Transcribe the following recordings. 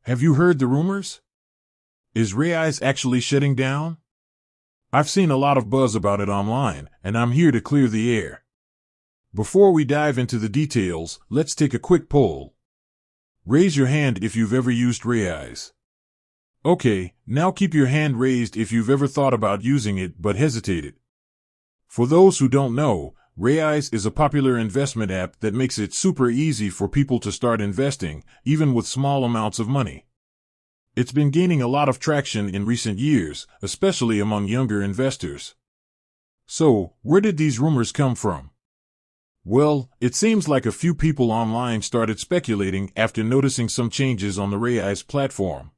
Have you heard the rumors? Is Raiz actually shutting down? I've seen a lot of buzz about it online, and I'm here to clear the air. Before we dive into the details, let's take a quick poll. Raise your hand if you've ever used Raiz. Okay, now keep your hand raised if you've ever thought about using it but hesitated. For those who don't know, Raiz is a popular investment app that makes it super easy for people to start investing, even with small amounts of money. It's been gaining a lot of traction in recent years, especially among younger investors. So, where did these rumors come from? Well, it seems like a few people online started speculating after noticing some changes on the Raiz platform.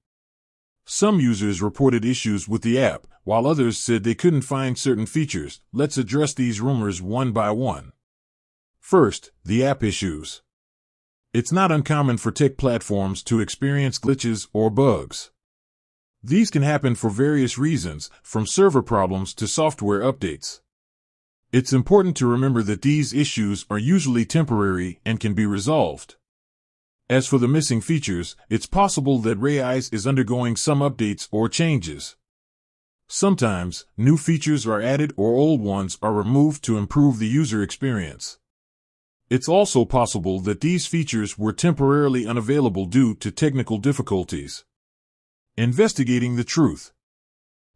Some users reported issues with the app, while others said they couldn't find certain features. Let's address these rumors one by one. First, the app issues. It's not uncommon for tech platforms to experience glitches or bugs. These can happen for various reasons, from server problems to software updates. It's important to remember that these issues are usually temporary and can be resolved. As for the missing features, it's possible that Raiz is undergoing some updates or changes. Sometimes, new features are added or old ones are removed to improve the user experience. It's also possible that these features were temporarily unavailable due to technical difficulties. Investigating the truth.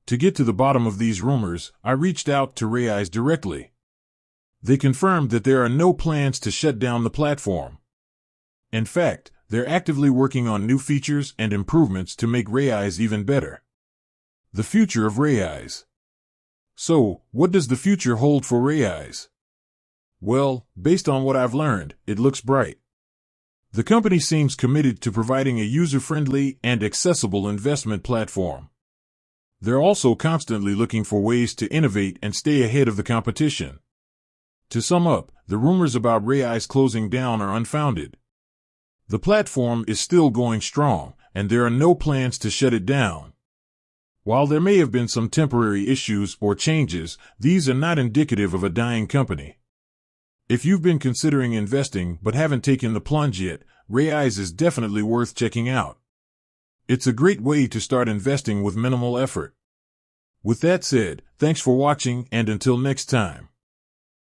To get to the bottom of these rumors, I reached out to Raiz directly. They confirmed that there are no plans to shut down the platform. In fact, they're actively working on new features and improvements to make Raiz even better. The future of Raiz. So, what does the future hold for Raiz? Well, based on what I've learned, it looks bright. The company seems committed to providing a user-friendly and accessible investment platform. They're also constantly looking for ways to innovate and stay ahead of the competition. To sum up, the rumors about Raiz closing down are unfounded. The platform is still going strong, and there are no plans to shut it down. While there may have been some temporary issues or changes, these are not indicative of a dying company. If you've been considering investing but haven't taken the plunge yet, Raiz is definitely worth checking out. It's a great way to start investing with minimal effort. With that said, thanks for watching, and until next time.